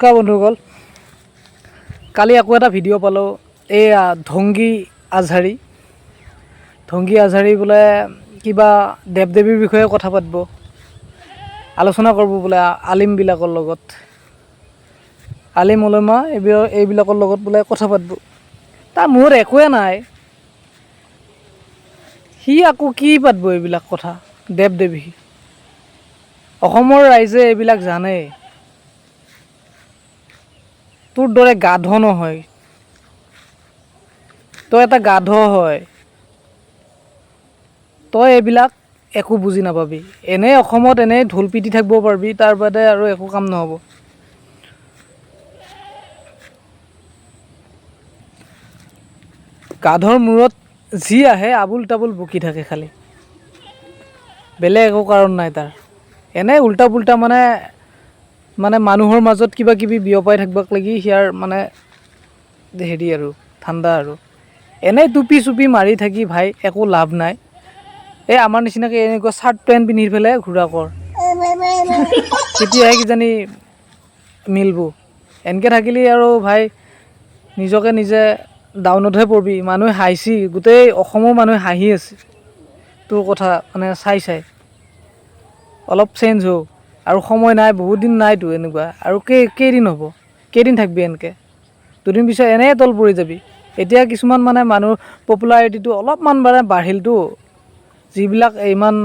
নমস্কাৰ বন্ধুসকল, কালি আকৌ এটা ভিডিঅ' পালোঁ। এইয়া ঢংগী আজহাৰী বোলে কিবা দেৱ দেৱীৰ বিষয়ে কথা পাতিব, আলোচনা কৰিব বোলে আলিমবিলাকৰ লগত, আলিম ওলমা এইবিলাকৰ লগত বোলে কথা পাতিব। তাৰ মূৰত একোৱে নাই, সি আকৌ কি পাতিব এইবিলাক কথা। দেৱ দেৱী অসমৰ ৰাইজে এইবিলাক জানে। তোৰ দৰে গাধ নহয়, তই এটা গাধ হয়, তই এইবিলাক একো বুজি নাপাবি। এনেই অসমত এনেই ঢোল পিটি থাকিব পাৰিবি, তাৰ বাদে আৰু একো কাম নহ'ব। গাধৰ মূৰত যি আহে আবুল তাবুল বকি থাকে খালি, বেলেগ একো কাৰণ নাই তাৰ। এনেই উল্টা পুল্টা মানে মানুহৰ মাজত কিবা কিবি বিয়পাই থাকিবাক লাগি সিয়াৰ মানে হেৰি আৰু ঠাণ্ডা আৰু। এনেই টুপি চুপি মাৰি থাকি ভাই একো লাভ নাই। এই আমাৰ নিচিনাকৈ এনেকুৱা চাৰ্ট পেণ্ট পিন্ধি পেলাই ঘূৰা কৰ, তেতিয়াহে কিজানি মিলব। এনেকৈ থাকিলে আৰু ভাই নিজকে নিজে ডাউনতহে পৰবি। মানুহে হাঁহিছি, গোটেই অসমৰ মানুহে হাঁহি আছে তোৰ কথা মানে চাই অলপ চেঞ্জ হ। আৰু সময় নাই, বহুত দিন নাইতো এনেকুৱা। আৰু কেইদিন হ'ব, কেইদিন থাকবি এনেকৈ? দুদিন পিছত এনেই তল পৰি যাবি। এতিয়া কিছুমান মানে মানুহ পপুলাৰিটিটো অলপমান মানে বাঢ়িলতো, যিবিলাক ইমান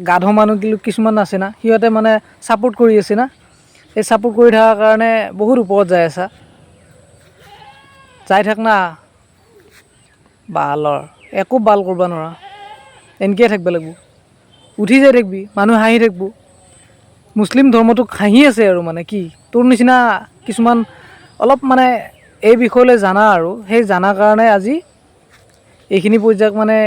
গাধ মানুহ কিছুমান আছে না, সিহঁতে মানে ছাপোৰ্ট কৰি আছে না। এই ছাপোৰ্ট কৰি থকাৰ কাৰণে বহুত ওপৰত যাই আছা। যাই থাক না বালৰ, একো বাল কৰিব নোৱাৰা, এনেকৈয়ে থাকিব লাগিব। উঠি যাই থাকিবি, মানুহ হাঁহি থাকিব। মুছলিম ধৰ্মটোক হাঁহি আছে আৰু মানে কি, তোৰ নিচিনা কিছুমান অলপ মানে এই বিষয়লৈ জানা আৰু সেই জানাৰ কাৰণে আজি এইখিনি পৰ্যায়ক মানে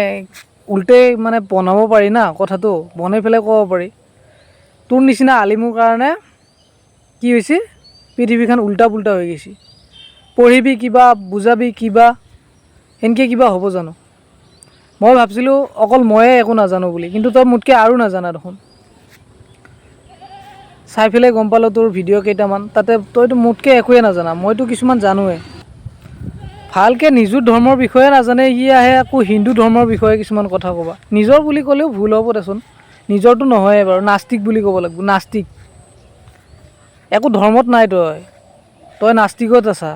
উল্টেই মানে বনাব পাৰি না, কথাটো বনাই পেলাই ক'ব পাৰি। তোৰ নিচিনা আলিমৰ কাৰণে কি হৈছে, পৃথিৱীখন উল্টা পুল্টা হৈ গৈছে। পঢ়িবি কিবা, বুজাবি কিবা, সেনেকৈ কিবা হ'ব জানো? মই ভাবছিলোঁ অকল ময়ে একো নাজানো বুলি, কিন্তু তই মোতকৈ আৰু নাজানা দেখোন। চাই পেলাই গম পালোঁ তোৰ ভিডিঅ' কেইটামান, তাতে তইতো মোতকৈ একোৱে নাজানা, মইতো কিছুমান জানোৱে। ভালকৈ নিজৰ ধৰ্মৰ বিষয়ে নাজানে সি আহে আকৌ হিন্দু ধৰ্মৰ বিষয়ে কিছুমান কথা ক'বা। নিজৰ বুলি ক'লেও ভুল হ'ব দেচোন, নিজৰটো নহয়ে বাৰু, নাস্তিক বুলি ক'ব লাগিব। নাস্তিক, একো ধৰ্মত নাই, তই নাস্তিকত আছা।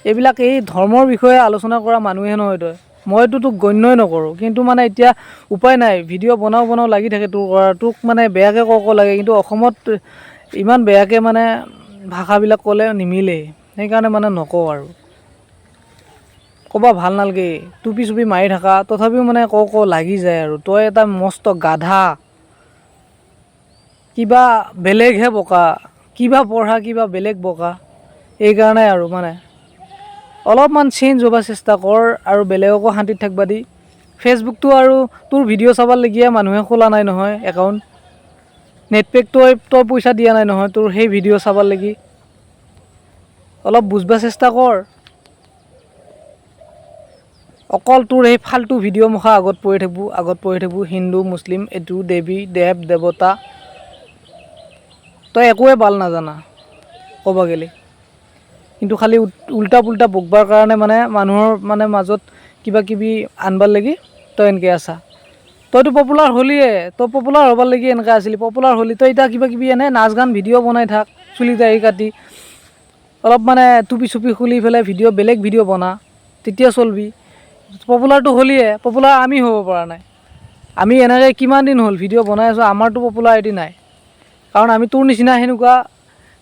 এইবিলাক এই ধৰ্মৰ বিষয়ে আলোচনা কৰা মানুহে নহয় তই। মইতো তোক গণ্যই নকৰোঁ, কিন্তু মানে এতিয়া উপায় নাই, ভিডিঅ' বনাওঁ লাগি থাকে তোৰ কৰা। তোক মানে বেয়াকৈ ক'ব লাগে, কিন্তু অসমত ইমান বেয়াকৈ মানে ভাষাবিলাক ক'লে নিমিলেই, সেইকাৰণে মানে নকওঁ আৰু। ক'ব ভাল নালাগে, টুপি চুপি মাৰি থাকা, তথাপিও মানে লাগি যায় আৰু। তই এটা মস্ত গাধা, কিবা বেলেগহে বকা, কিবা পঢ়া কিবা বেলেগ বকা। এইকাৰণে আৰু মানে অলপমান চেঞ্জ হ'ব চেষ্টা কৰ, আৰু বেলেগকো শান্তিত থাকিবা দি। ফেচবুকটো আৰু তোৰ ভিডিঅ' চাবাৰলৈকে মানুহে খোলা নাই নহয় একাউণ্ট। নেটপেকটো তই পইচা দিয়া নাই নহয় তোৰ সেই ভিডিঅ' চাবাৰ লাগি। অলপ বুজবা চেষ্টা কৰ। অকল তোৰ এই ফাল্টু ভিডিঅ' মুখা আগত পৰি থাকিব, হিন্দু মুছলিম এইটো দেৱী দেৱ দেৱতা, তই একোৱে বাল নাজানা ক'ব গ'লে। কিন্তু খালি উল্টা পুল্টা বকবাৰ কাৰণে মানে মানুহৰ মানে মাজত কিবা কিবি আনবাৰ লাগি তই এনেকৈ আছা। তইতো পপুলাৰ হ'লিয়ে, তই পপুলাৰ হ'বাৰ লাগি এনেকৈ আছিলি। পপুলাৰ হ'লি তই এতিয়া কিবা কিবি এনেই নাচ গান ভিডিঅ' বনাই থাক, চুলি দাঢ়ি কাটি অলপ মানে টুপি চুপি খুলি পেলাই বেলেগ ভিডিঅ' বনা, তেতিয়া চলবি। পপুলাৰটো হ'লিয়ে, পপুলাৰ আমি হ'ব পৰা নাই। আমি এনেকৈ কিমান দিন হ'ল ভিডিঅ' বনাই আছোঁ, আমাৰতো পপুলাৰিটি নাই। কাৰণ আমি তোৰ নিচিনা সেনেকুৱা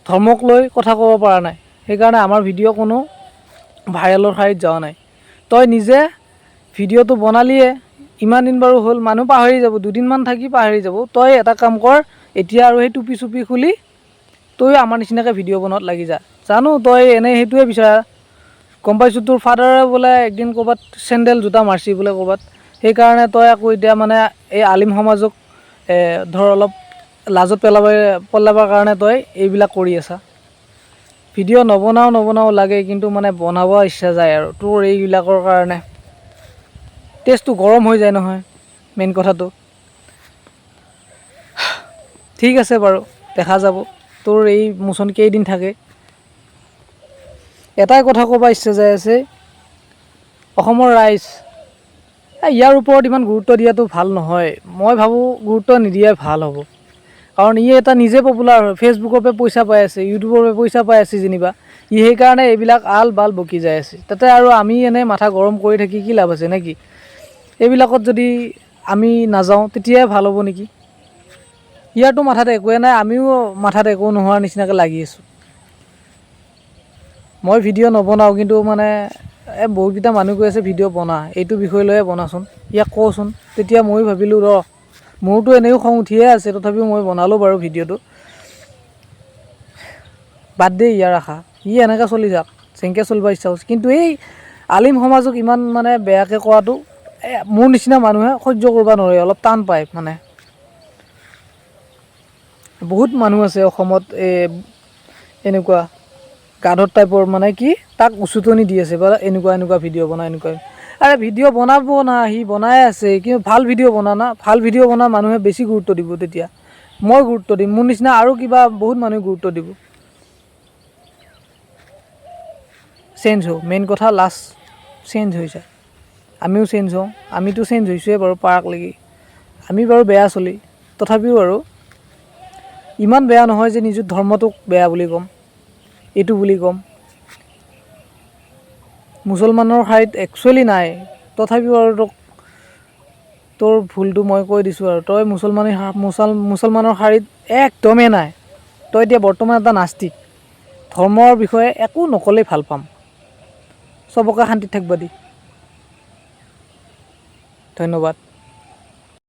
ধৰ্মক লৈ কথা ক'ব পৰা নাই, সেইকাৰণে আমাৰ ভিডিঅ' কোনো ভাইৰেলৰ শাৰীত যোৱা নাই। তই নিজে ভিডিঅ'টো বনালিয়ে, ইমান দিন বাৰু হ'ল, মানুহ পাহৰি যাব, দুদিনমান থাকি পাহৰি যাব। তই এটা কাম কৰ, এতিয়া আৰু সেই টুপি চুপি খুলি তয়ো আমাৰ নিচিনাকৈ ভিডিঅ' বনোৱাত লাগি যা। জানো তই এনেই সেইটোৱে বিচাৰা, গম পাইছোঁ। তোৰ ফাদাৰে বোলে একদিন ক'ৰবাত চেণ্ডেল জোতা মাৰছি বোলে ক'ৰবাত, সেইকাৰণে তই আকৌ এতিয়া মানে এই আলিম সমাজক ধৰ অলপ লাজত পেলাবৰ কাৰণে তই এইবিলাক কৰি আছা। ভিডিঅ' নবনাও লাগে, কিন্তু মানে বনাব ইচ্ছা যায় আৰু তোৰ এইবিলাকৰ কাৰণে। তেজটো গৰম হৈ যায় নহয় মেইন কথাটো। ঠিক আছে বাৰু, দেখা যাব তোৰ এই মোচন কেইদিন থাকে। এটাই কথা ক'ব ইচ্ছা যাই আছে, অসমৰ ৰাইজ ইয়াৰ ওপৰত ইমান গুৰুত্ব দিয়াটো ভাল নহয়। মই ভাবোঁ গুৰুত্ব নিদিয়াই ভাল হ'ব, কাৰণ ই এটা নিজে পপুলাৰ হয়, ফেচবুকৰ পৰা পইচা পাই আছে, ইউটিউবৰ পৰা পইচা পাই আছে যেনিবা, ই সেইকাৰণে এইবিলাক আল বাল বকি যাই আছে। তাতে আৰু আমি এনেই মাথা গৰম কৰি থাকি কি লাভ আছে নে কি? এইবিলাকত যদি আমি নাযাওঁ তেতিয়াই ভাল হ'ব নেকি? ইয়াৰতো মাথাত একোৱে নাই, আমিও মাথাত একো নোহোৱাৰ নিচিনাকৈ লাগি আছোঁ। মই ভিডিঅ' নবনাওঁ, কিন্তু মানে বহুতকেইটা মানুহ কৈ আছে ভিডিঅ' বনা, এইটো বিষয় লৈয়ে বনাচোন, ইয়াক কওঁচোন। তেতিয়া ময়ো ভাবিলোঁ মোৰতো এনেও খং উঠিয়ে আছে, তথাপিও মই বনালোঁ বাৰু ভিডিঅ'টো। বাদ দে ইয়াৰ আশা, এনেকৈ চলি যাওক, যেনেকৈ চলিব ইচ্ছা হৈছে। কিন্তু এই আলিম সমাজক ইমান মানে বেয়াকৈ কোৱাটো মোৰ নিচিনা মানুহে সহ্য কৰিব নোৱাৰে, অলপ টান পায় মানে। বহুত মানুহ আছে অসমত এনেকুৱা গাধৰ টাইপৰ, মানে কি তাক উচুতনি দি আছে, বা এনেকুৱা ভিডিঅ' বনাই এনেকুৱা। আৰে ভিডিঅ' বনাব না, সি বনাই আছে, কিন্তু ভাল ভিডিঅ' বনা না, ভাল ভিডিঅ' বনোৱা মানুহে বেছি গুৰুত্ব দিব। তেতিয়া মই গুৰুত্ব দিম, মোৰ নিচিনা আৰু কিবা বহুত মানুহে গুৰুত্ব দিব। চেঞ্জ হওঁ, মেইন কথা লাষ্ট চেঞ্জ হৈ যায়, আমিও চেঞ্জ হওঁ। আমিতো চেঞ্জ হৈছোঁৱে বাৰু পাৰাক লাগি, আমি বাৰু বেয়া চলি, তথাপিও আৰু ইমান বেয়া নহয় যে নিজৰ ধৰ্মটোক বেয়া বুলি ক'ম, এইটো বুলি ক'ম। মুছলমানৰ ঠাইত একচুৱেলি নাই, তথাপিও আৰু তোৰ ভুলটো মই কৈ দিছোঁ আৰু তই মুছলমানৰ শাৰীত একদমেই নাই। তই এতিয়া বৰ্তমান এটা নাস্তিক, ধৰ্মৰ বিষয়ে একো নক'লেই ভাল পাম, চবকে শান্তিত থাকিব দি। ধন্যবাদ।